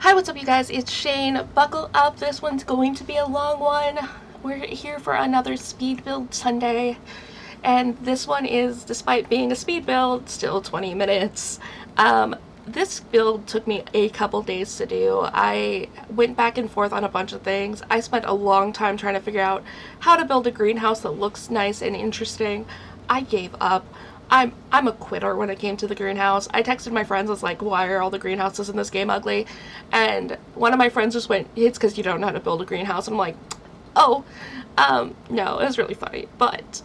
Hi, what's up, you guys? It's Shane. Buckle up, this one's going to be a long one. We're here for another speed build Sunday, and this one is, despite being a speed build, still 20 minutes. This build took me a couple days to do. I went back and forth on a bunch of things. I spent a long time trying to figure out how to build a greenhouse that looks nice and interesting. I gave up. I'm a quitter when it came to the greenhouse. I texted my friends, I was like, why are all the greenhouses in this game ugly? And one of my friends just went, it's because you don't know how to build a greenhouse. I'm like, oh, no, it was really funny. But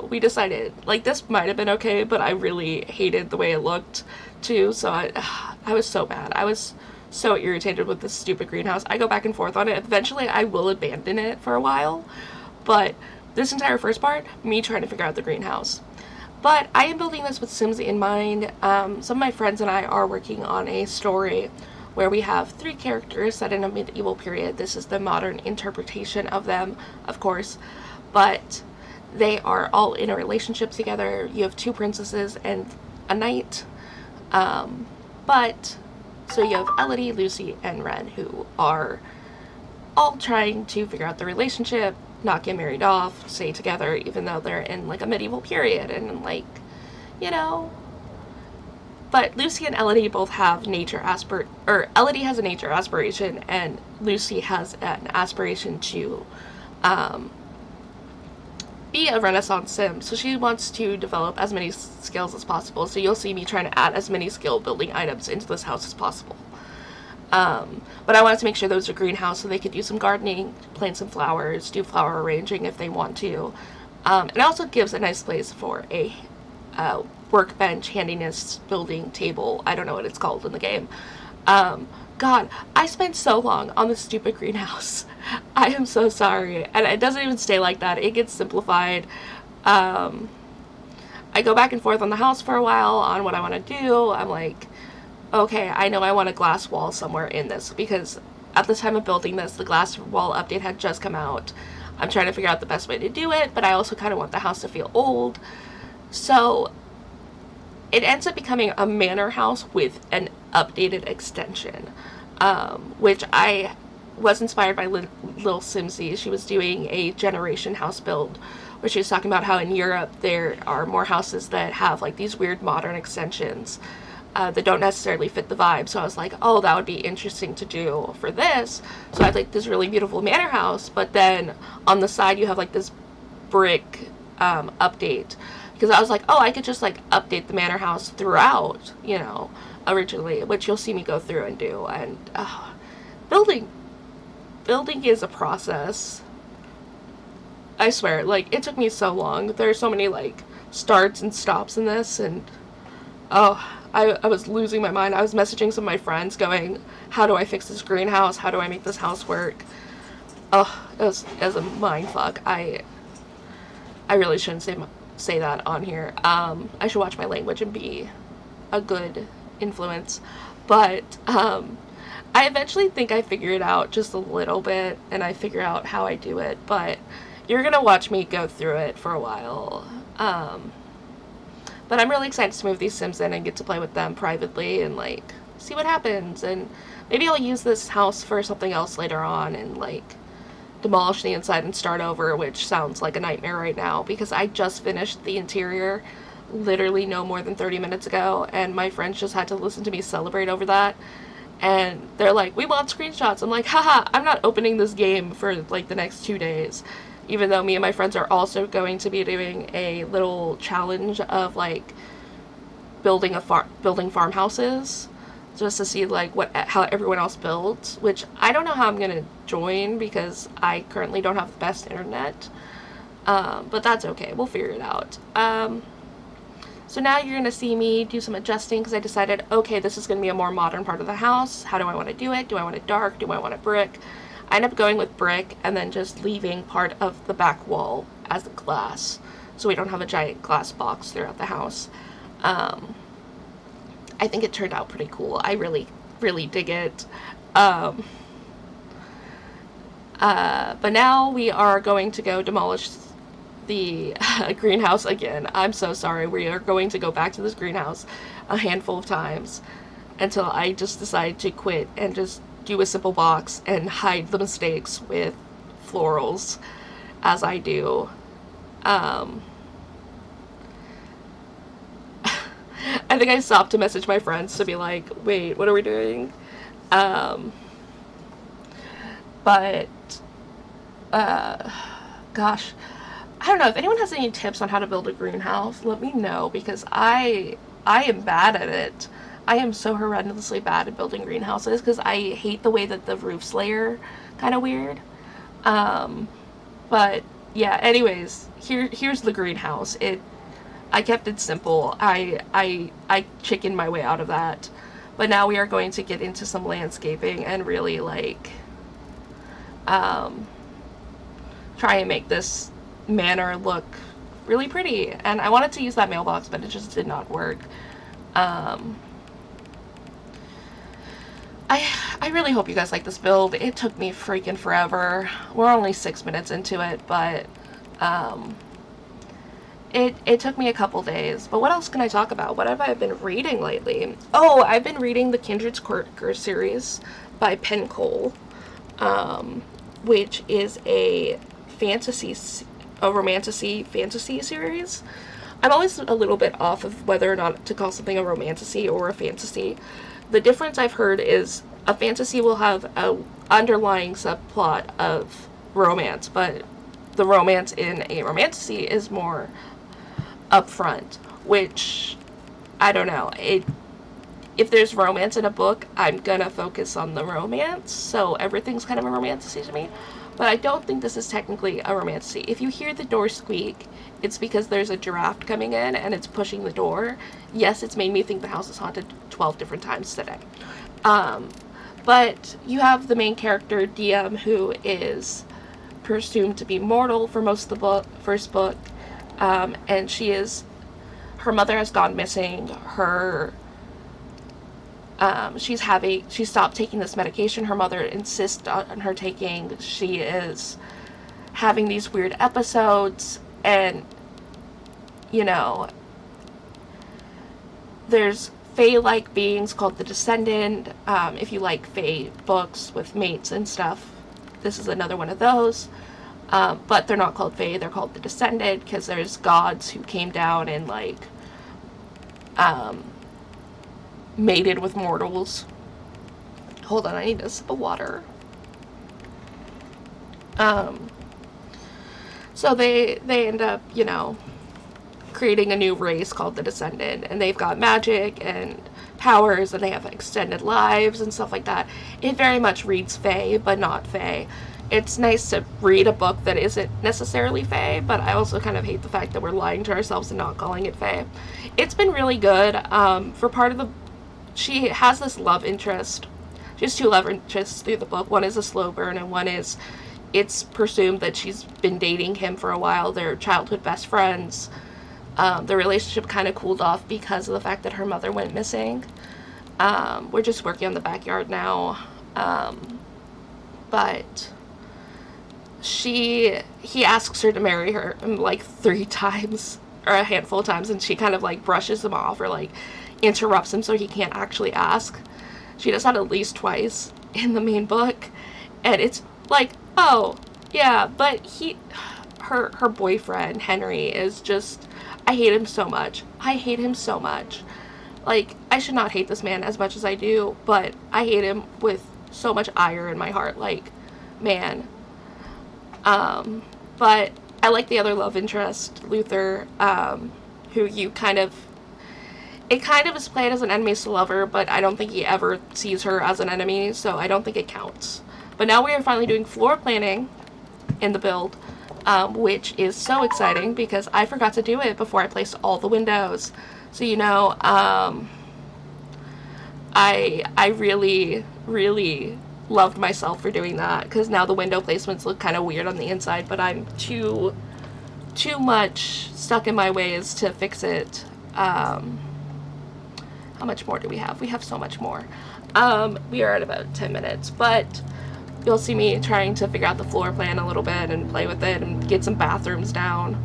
we decided, like, this might have been okay, but I really hated the way it looked too. So I was so mad. I was so irritated with this stupid greenhouse. I go back and forth on it. Eventually I will abandon it for a while, but this entire first part, me trying to figure out the greenhouse. But I am building this with Sims in mind. Some of my friends and I are working on a story where we have 3 characters set in a medieval period. This is the modern interpretation of them, of course, but they are all in a relationship together. You have 2 princesses and a knight. So you have Elodie, Lucy, and Ren, who are all trying to figure out the relationship, not get married off, stay together, even though they're in like a medieval period and like, you know. But Lucy and Elodie both have Elodie has a nature aspiration, and Lucy has an aspiration to be a Renaissance sim. So she wants to develop as many skills as possible. So you'll see me trying to add as many skill building items into this house as possible. But I wanted to make sure there was a greenhouse so they could do some gardening, plant some flowers, do flower arranging if they want to. It also gives a nice place for a workbench, handiness, building table. I don't know what it's called in the game. God, I spent so long on this stupid greenhouse. I am so sorry. And it doesn't even stay like that. It gets simplified. I go back and forth on the house for a while on what I want to do. I'm like, okay, I know I want a glass wall somewhere in this, because at the time of building this, the glass wall update had just come out. I'm trying to figure out the best way to do it, but I also kind of want the house to feel old. So it ends up becoming a manor house with an updated extension, which I was inspired by Little Simsy. She was doing a generation house build where she was talking about how in Europe there are more houses that have like these weird modern extensions that don't necessarily fit the vibe. So I was like, oh, that would be interesting to do for this. So I had like this really beautiful manor house, but then on the side you have like this brick update, because I was like, oh, I could just like update the manor house throughout, you know, originally, which you'll see me go through and do. And building is a process. I swear, like, it took me so long. There's so many like starts and stops in this, and I was losing my mind. I was messaging some of my friends going, how do I fix this greenhouse? How do I make this house work? Oh, it was a mind fuck. I really shouldn't say that on here. I should watch my language and be a good influence. But I eventually think I figured it out just a little bit, and I figure out how I do it. But you're going to watch me go through it for a while. But I'm really excited to move these Sims in and get to play with them privately and, like, see what happens. And maybe I'll use this house for something else later on and, like, demolish the inside and start over, which sounds like a nightmare right now because I just finished the interior literally no more than 30 minutes ago, and my friends just had to listen to me celebrate over that. And they're like, we want screenshots. I'm like, haha, I'm not opening this game for, like, the next 2 days. Even though me and my friends are also going to be doing a little challenge of like building farmhouses, just to see like how everyone else builds. Which I don't know how I'm gonna join because I currently don't have the best internet, but that's okay. We'll figure it out. So now you're gonna see me do some adjusting because I decided, okay, this is gonna be a more modern part of the house. How do I want to do it? Do I want it dark? Do I want it brick? I end up going with brick and then just leaving part of the back wall as glass, so we don't have a giant glass box throughout the house. I think it turned out pretty cool. I really, really dig it. But now we are going to go demolish the greenhouse again. I'm so sorry. We are going to go back to this greenhouse a handful of times. until I just decide to quit and just do a simple box and hide the mistakes with florals as I do. Um, I think I stopped to message my friends to be like, wait, what are we doing? Um, but, gosh, I don't know. If anyone has any tips on how to build a greenhouse, let me know, because I am bad at it. I am so horrendously bad at building greenhouses because I hate the way that the roof's layer kind of weird. Um, but yeah, anyways, here's the greenhouse. I kept it simple. I chickened my way out of that. But now we are going to get into some landscaping and really like um, try and make this manor look really pretty. And I wanted to use that mailbox, but it just did not work. Um, I really hope you guys like this build. It took me freaking forever. We're only 6 minutes into it, but um, it took me a couple days. But what else can I talk about? What have I been reading lately? Oh, I've been reading the Kindred's Quirker series by Penn Cole, which is a romantasy fantasy series. I'm always a little bit off of whether or not to call something a romantasy or a fantasy. The difference I've heard is a fantasy will have a underlying subplot of romance, but the romance in a romantasy is more upfront, which I don't know. If there's romance in a book, I'm gonna focus on the romance, so everything's kind of a romantasy to me. But I don't think this is technically a romantasy. If you hear the door squeak, it's because there's a draft coming in and it's pushing the door. Yes, it's made me think the house is haunted 12 different times today. But you have the main character, DM, who is presumed to be mortal for most of the first book. And her mother has gone missing. She stopped taking this medication her mother insists on her taking. She is having these weird episodes, and, you know, there's fae-like beings called the Descendant. If you like fae books with mates and stuff, this is another one of those. But they're not called fae, they're called the Descendant, because there's gods who came down and, like, mated with mortals. Hold on, I need a sip of water. So they end up, you know, creating a new race called the Descendant, and they've got magic and powers, and they have extended lives and stuff like that. It very much reads fae, but not fae. It's nice to read a book that isn't necessarily fae, but I also kind of hate the fact that we're lying to ourselves and not calling it fae. It's been really good. For part of the... She has this love interest. She has two love interests through the book. One is a slow burn, and one is... It's presumed that she's been dating him for a while. They're childhood best friends. The relationship kind of cooled off because of the fact that her mother went missing. We're just working on the backyard now. But he asks her to marry her like 3 times, or a handful of times, and she kind of like brushes him off or like interrupts him so he can't actually ask. She does that at least twice in the main book, and it's like, oh yeah, but her boyfriend Henry is just, I hate him so much. I hate him so much. Like, I should not hate this man as much as I do, but I hate him with so much ire in my heart. Like, man. But I like the other love interest, Luther, who you kind of... It kind of is played as an enemies to lover, but I don't think he ever sees her as an enemy, so I don't think it counts. But now we are finally doing floor planning in the build, which is so exciting because I forgot to do it before I placed all the windows. So, you know, I really, really loved myself for doing that, because now the window placements look kind of weird on the inside, but I'm too much stuck in my ways to fix it. How much more do we have? We have so much more. We are at about 10 minutes, but you'll see me trying to figure out the floor plan a little bit and play with it and get some bathrooms down.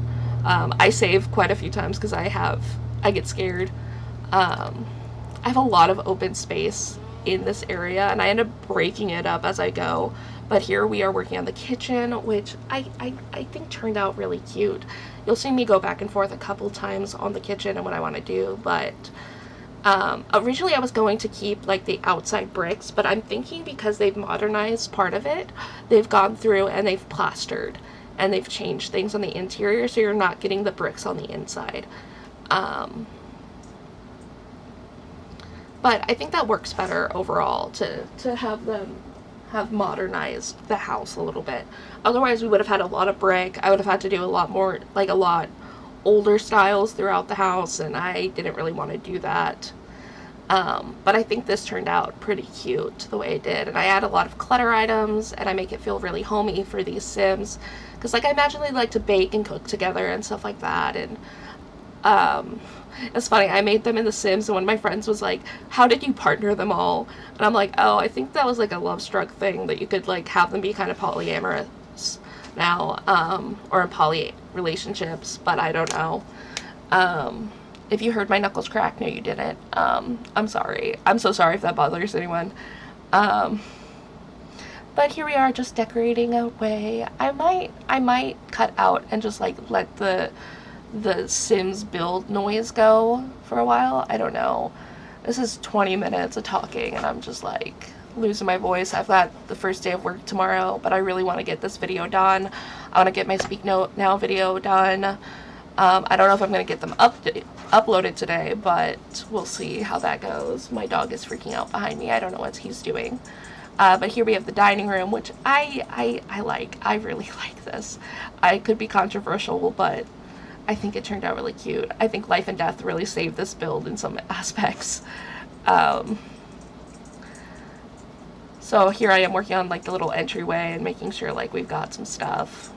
I save quite a few times because I get scared. I have a lot of open space in this area, and I end up breaking it up as I go. But here we are working on the kitchen, which I think turned out really cute. You'll see me go back and forth a couple times on the kitchen and what I want to do, but originally I was going to keep like the outside bricks, but I'm thinking because they've modernized part of it, they've gone through and they've plastered and they've changed things on the interior, so you're not getting the bricks on the inside. But I think that works better overall to have them have modernized the house a little bit. Otherwise, we would have had a lot of brick. I would have had to do a lot more, like a lot older styles throughout the house, and I didn't really want to do that. But I think this turned out pretty cute the way it did, and I add a lot of clutter items, and I make it feel really homey for these Sims, because like I imagine they like to bake and cook together and stuff like that. And it's funny, I made them in The Sims, and one of my friends was like, how did you partner them all? And I'm like, oh, I think that was like a Love Struck thing, that you could like have them be kind of polyamorous now, or in poly relationships, but I don't know. If you heard my knuckles crack, no you didn't. I'm sorry. I'm so sorry if that bothers anyone. But here we are, just decorating away. I might cut out and just like let the Sims build noise go for a while. I don't know. This is 20 minutes of talking and I'm just like losing my voice. I've got the first day of work tomorrow, but I really want to get this video done. I want to get my Speak Now video done. I don't know if I'm going to get them uploaded today, but we'll see how that goes. My dog is freaking out behind me. I don't know what he's doing. But here we have the dining room, which I like. I really like this. I could be controversial, but I think it turned out really cute. I think Life and Death really saved this build in some aspects. So here I am working on like the little entryway and making sure like we've got some stuff.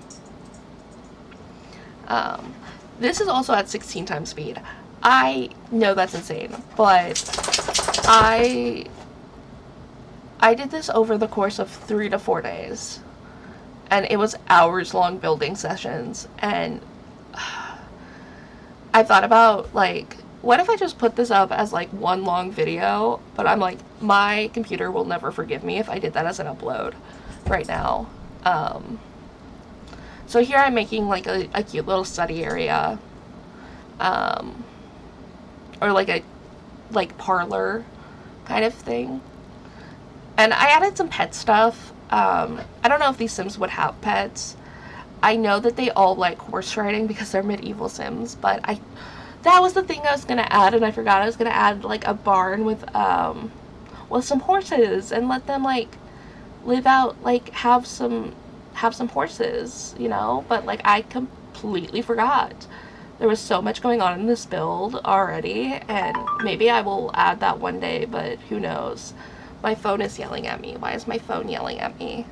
This is also at 16 times speed. I know that's insane, but I did this over the course of 3 to 4 days, and it was hours long building sessions, and I thought about like, what if I just put this up as like one long video? But I'm like, my computer will never forgive me if I did that as an upload right now. So here I'm making like a cute little study area, or like a parlor kind of thing. And I added some pet stuff. I don't know if these Sims would have pets. I know that they all like horse riding because they're medieval Sims, but that was the thing I was gonna add, and I forgot I was gonna add like a barn with some horses and let them like live out, like have some horses, you know. But like I completely forgot. There was so much going on in this build already, and maybe I will add that one day, but who knows. My phone is yelling at me. Why is my phone yelling at me?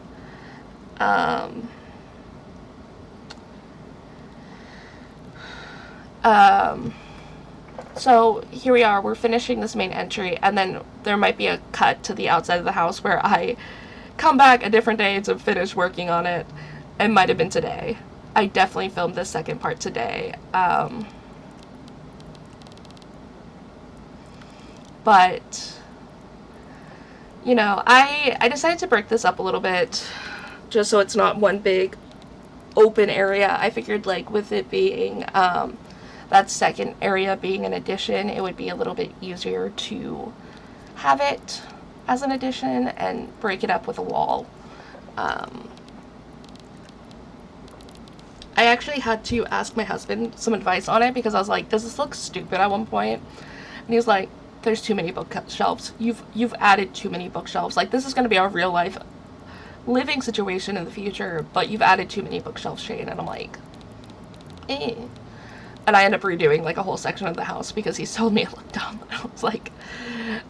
So here we are, we're finishing this main entry, and then there might be a cut to the outside of the house where I come back a different day to finish working on it. It might have been today. I definitely filmed this second part today. But you know, I decided to break this up a little bit just so it's not one big open area. I figured like with it being that second area being an addition, it would be a little bit easier to have it as an addition and break it up with a wall. I actually had to ask my husband some advice on it because I was like, does this look stupid at one point? And he was like, there's too many bookshelves. You've added too many bookshelves. Like, this is going to be our real life living situation in the future, but you've added too many bookshelves, Shane. And I'm like, eh. And I end up redoing like a whole section of the house because he's told me it looked dumb. I was like,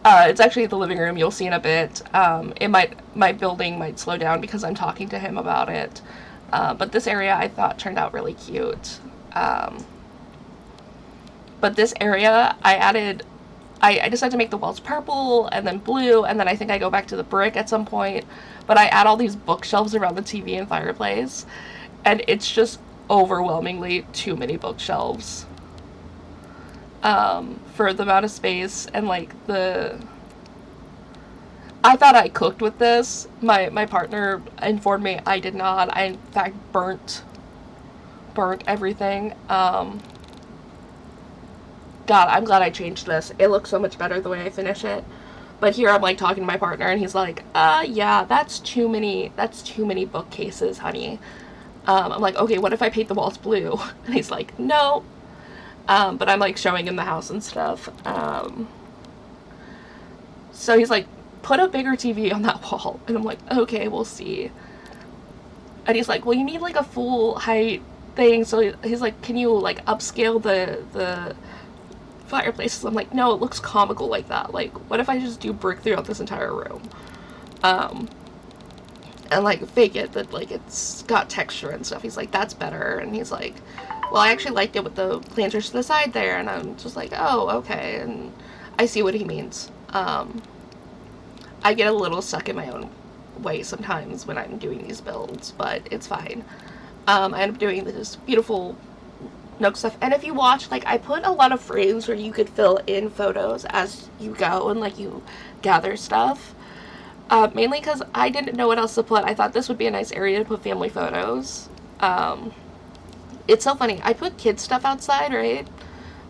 it's actually the living room. You'll see in a bit. My building might slow down because I'm talking to him about it. But this area I thought turned out really cute. But this area I decided to make the walls purple and then blue, and then I think I go back to the brick at some point. But I add all these bookshelves around the TV and fireplace, and it's just overwhelmingly too many bookshelves. for the amount of space and like I thought I cooked with this. My partner informed me I did not. I in fact burnt everything. God, I'm glad I changed this. It looks so much better the way I finish it. But here I'm like talking to my partner and he's like, yeah, that's too many bookcases, honey. I'm like, okay, what if I paint the walls blue? And he's like, no. But I'm like showing him the house and stuff. So he's like, put a bigger TV on that wall. And I'm like, okay, we'll see. And he's like, well, you need like a full height thing. So he's like, can you like upscale the fireplaces? I'm like, no, it looks comical like that. Like, what if I just do brick throughout this entire room? And like fake it that like it's got texture and stuff. He's like, that's better. And he's like, well, I actually liked it with the planters to the side there. And I'm just like, oh, okay. And I see what he means. I get a little stuck in my own way sometimes when I'm doing these builds, but it's fine. I end up doing this beautiful Nook stuff. And if you watch, like, I put a lot of frames where you could fill in photos as you go and like you gather stuff. Mainly because I didn't know what else to put. I thought this would be a nice area to put family photos. It's so funny. I put kids stuff outside, right?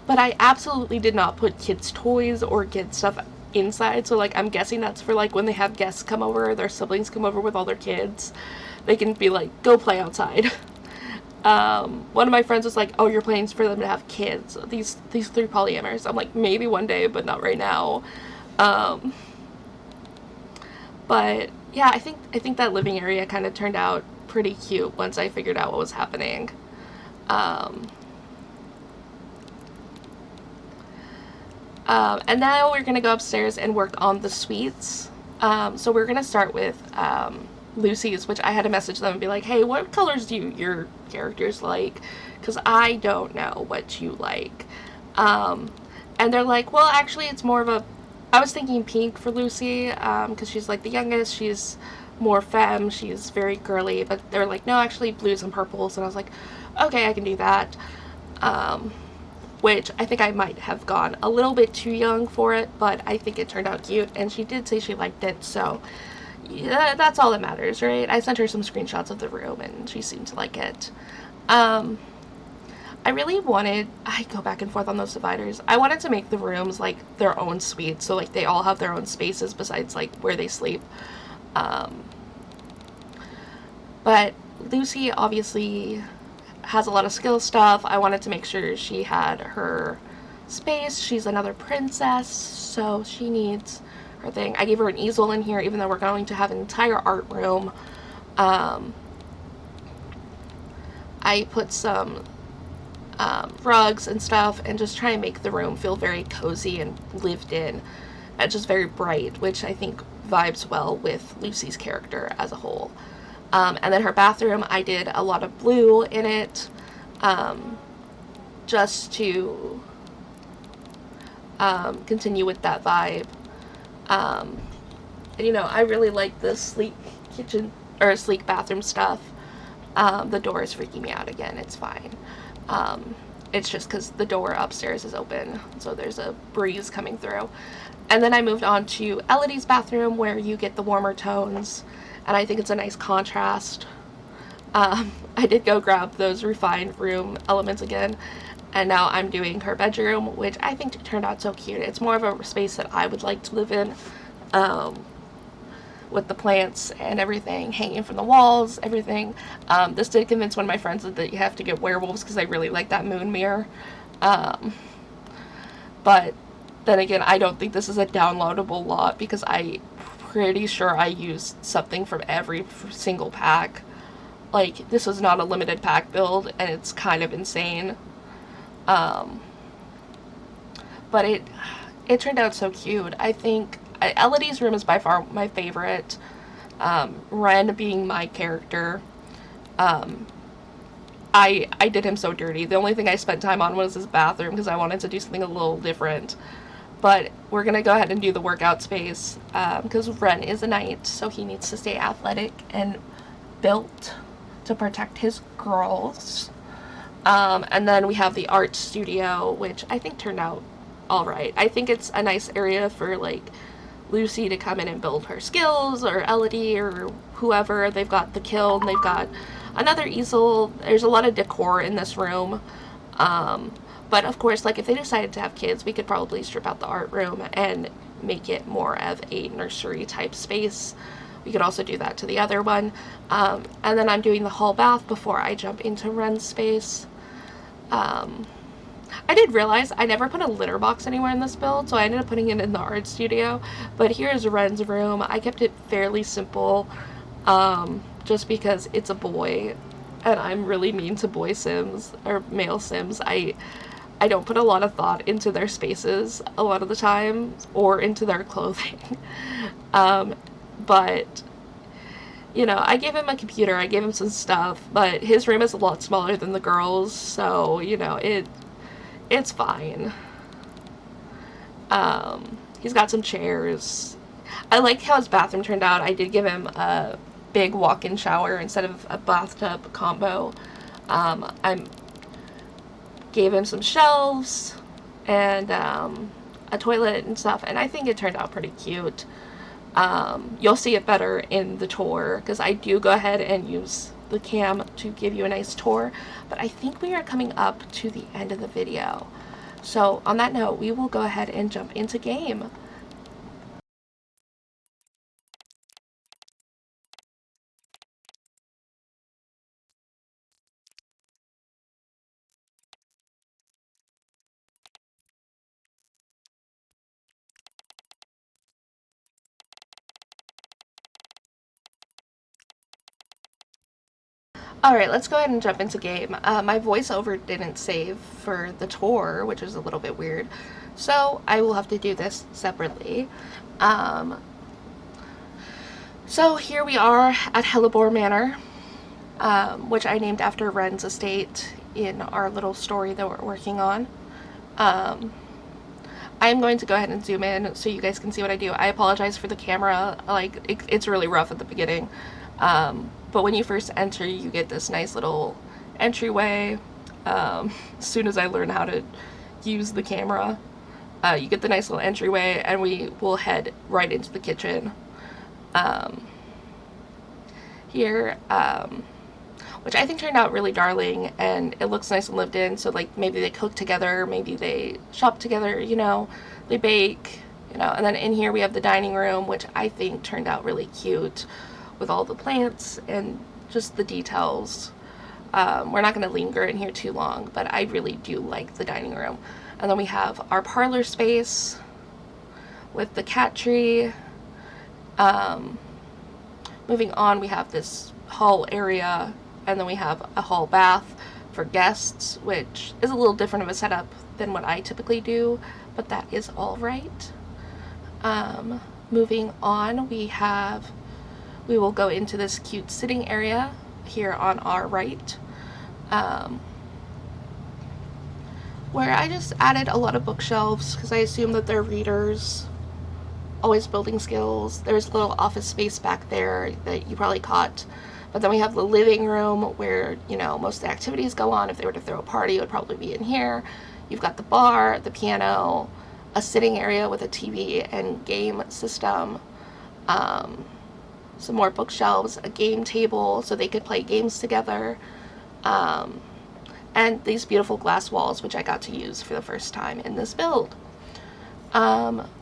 But I absolutely did not put kids toys or kids stuff inside. So like I'm guessing that's for like when they have guests come over, their siblings come over with all their kids, they can be like, go play outside. One of my friends was like, oh, you're planning for them to have kids, these 3 polyamors. I'm like, maybe one day, but not right now. But yeah, I think that living area kind of turned out pretty cute once I figured out what was happening. And now we're gonna go upstairs and work on the suites. So we're gonna start with Lucy's, which I had to message them and be like, hey, what colors do your characters like? Because I don't know what you like. And they're like, well, actually, it's more of a... I was thinking pink for Lucy, because she's like the youngest. She's more femme. She's very girly. But they're like, no, actually, blues and purples. And I was like, okay, I can do that. Which I think I might have gone a little bit too young for it, but I think it turned out cute, and she did say she liked it, so yeah, that's all that matters, right? I sent her some screenshots of the room, and she seemed to like it. I really wanted, I go back and forth on those dividers, I wanted to make the rooms, like, their own suite, so, like, they all have their own spaces besides, like, where they sleep. But Lucy, obviously... has a lot of skill stuff. I wanted to make sure she had her space. She's another princess, so she needs her thing. I gave her an easel in here, even though we're going to have an entire art room. I put some rugs and stuff and just try and make the room feel very cozy and lived in and just very bright, which I think vibes well with Lucy's character as a whole. And then her bathroom, I did a lot of blue in it, just to continue with that vibe. And, you know, I really like the sleek kitchen, or sleek bathroom stuff. The door is freaking me out again. It's fine. It's just because the door upstairs is open, so there's a breeze coming through. And then I moved on to Elodie's bathroom, where you get the warmer tones. And I think it's a nice contrast. I did go grab those refined room elements again, and now I'm doing her bedroom, which I think turned out so cute. It's more of a space that I would like to live in, with the plants and everything hanging from the walls, everything. This did convince one of my friends that you have to get werewolves, because I really like that moon mirror. But then again, I don't think this is a downloadable lot, because I'm pretty sure I used something from every single pack. Like, this was not a limited pack build, and it's kind of insane. But it turned out so cute. I think Elodie's room is by far my favorite. Ren being my character. I did him so dirty. The only thing I spent time on was his bathroom, because I wanted to do something a little different. But we're going to go ahead and do the workout space, because Ren is a knight, so he needs to stay athletic and built to protect his girls. And then we have the art studio, which I think turned out all right. I think it's a nice area for like Lucy to come in and build her skills, or Elodie, or whoever. They've got the kiln, they've got another easel. There's a lot of decor in this room. But of course, like if they decided to have kids, we could probably strip out the art room and make it more of a nursery type space. We could also do that to the other one. And then I'm doing the hall bath before I jump into Ren's space. I did realize I never put a litter box anywhere in this build, so I ended up putting it in the art studio. But here's Ren's room. I kept it fairly simple, just because it's a boy, and I'm really mean to boy Sims, or male Sims. I don't put a lot of thought into their spaces a lot of the time, or into their clothing. But you know, I gave him a computer, I gave him some stuff, but his room is a lot smaller than the girls, so, you know, it's fine. He's got some chairs. I like how his bathroom turned out. I did give him a big walk-in shower instead of a bathtub combo. I gave him some shelves and a toilet and stuff, and I think it turned out pretty cute. You'll see it better in the tour, because I do go ahead and use the cam to give you a nice tour, but I think we are coming up to the end of the video. So on that note, we will go ahead and jump into game. Alright, let's go ahead and jump into game. My voiceover didn't save for the tour, which is a little bit weird, so I will have to do this separately. So here we are at Hellabore Manor, which I named after Ren's estate in our little story that we're working on. I'm going to go ahead and zoom in so you guys can see what I do. I apologize for the camera, like, it's really rough at the beginning. But when you first enter, you get this nice little entryway. As soon as I learn how to use the camera, you get the nice little entryway, and we will head right into the kitchen. Here, which I think turned out really darling, and it looks nice and lived in, so like maybe they cook together, maybe they shop together, you know, they bake, you know. And then in here we have the dining room, which I think turned out really cute, with all the plants and just the details. We're not going to linger in here too long, but I really do like the dining room. And then we have our parlor space with the cat tree. Moving on, we have this hall area, and then we have a hall bath for guests, which is a little different of a setup than what I typically do, but that is all right. Moving on, we will go into this cute sitting area here on our right, where I just added a lot of bookshelves because I assume that they're readers, always building skills. There's a little office space back there that you probably caught. But then we have the living room where, you know, most of the activities go on. If they were to throw a party, it would probably be in here. You've got the bar, the piano, a sitting area with a TV and game system, some more bookshelves, a game table so they could play games together, and these beautiful glass walls, which I got to use for the first time in this build.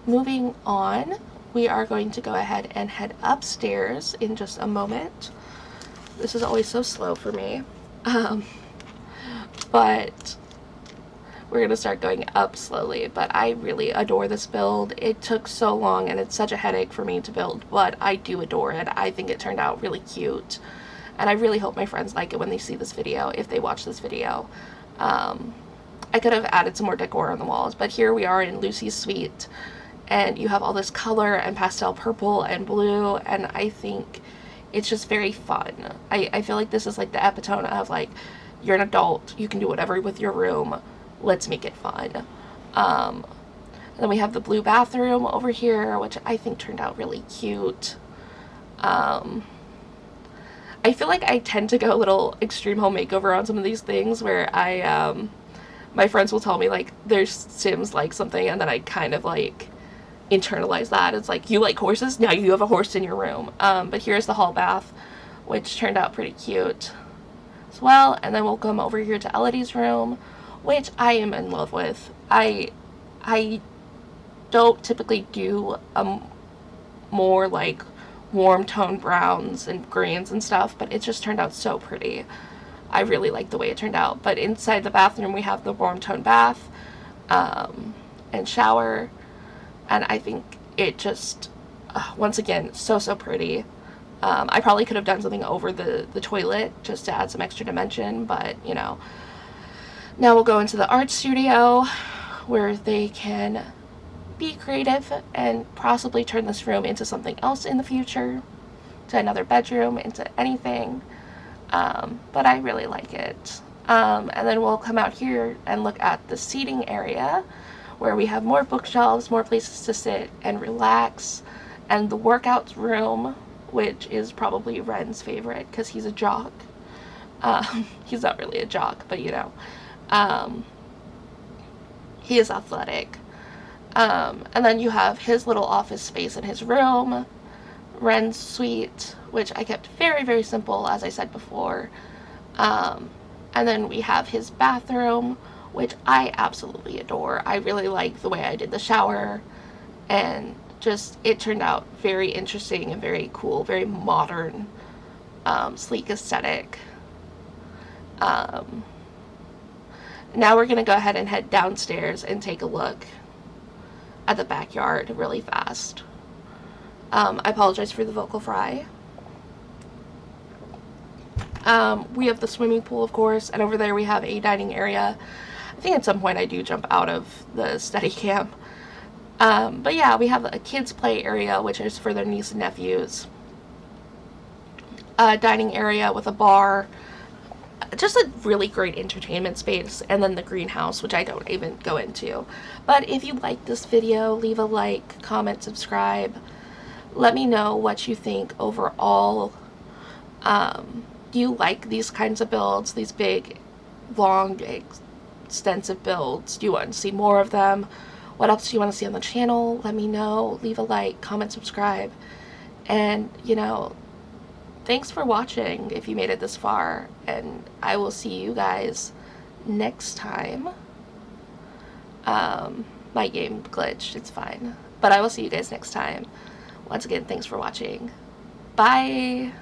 Moving on, we are going to go ahead and head upstairs in just a moment. This is always so slow for me, but we're going to start going up slowly. But I really adore this build. It took so long and it's such a headache for me to build, but I do adore it. I think it turned out really cute, and I really hope my friends like it when they see this video, if they watch this video. I could have added some more decor on the walls, but here we are in Lucy's suite, and you have all this color and pastel purple and blue, and I think it's just very fun. I feel like this is like the epitome of, like, you're an adult, you can do whatever with your room, let's make it fun. And then we have the blue bathroom over here, which I think turned out really cute. I I feel like I tend to go a little extreme home makeover on some of these things where my friends will tell me like their Sims like something, and then I kind of like internalize that. It's like, you like horses? Now you have a horse in your room. But here's the hall bath, which turned out pretty cute as well. And then we'll come over here to Elodie's room, which I am in love with. I don't typically do more like warm tone browns and greens and stuff, but it just turned out so pretty. I really like the way it turned out. But inside the bathroom we have the warm tone bath and shower, and I think it just once again so pretty. I probably could have done something over the toilet just to add some extra dimension, but you know. Now we'll go into the art studio where they can be creative and possibly turn this room into something else in the future, to another bedroom, into anything. But I really like it. And then we'll come out here and look at the seating area where we have more bookshelves, more places to sit and relax, and the workout room, which is probably Ren's favorite because he's a jock. He's not really a jock, but you know, he is athletic. And then you have his little office space in his room, Ren's suite, which I kept very simple, as I said before. And then we have his bathroom, which I absolutely adore. I really like the way I did the shower, and just it turned out very interesting and very cool, very modern, sleek aesthetic. Now we're gonna go ahead and head downstairs and take a look at the backyard really fast. I apologize for the vocal fry. We have the swimming pool, of course, and over there we have a dining area. I think at some point I do jump out of the study cam. But yeah, we have a kids play area, which is for their niece and nephews. A dining area with a bar. Just a really great entertainment space, and then the greenhouse, which I don't even go into. But if you like this video, leave a like, comment, subscribe. Let me know what you think overall. Do you like these kinds of builds, these big, long, extensive builds? Do you want to see more of them? What else do you want to see on the channel? Let me know. Leave a like, comment, subscribe. And, you know, thanks for watching if you made it this far, and I will see you guys next time. My game glitched, it's fine. But I will see you guys next time. Once again, thanks for watching. Bye!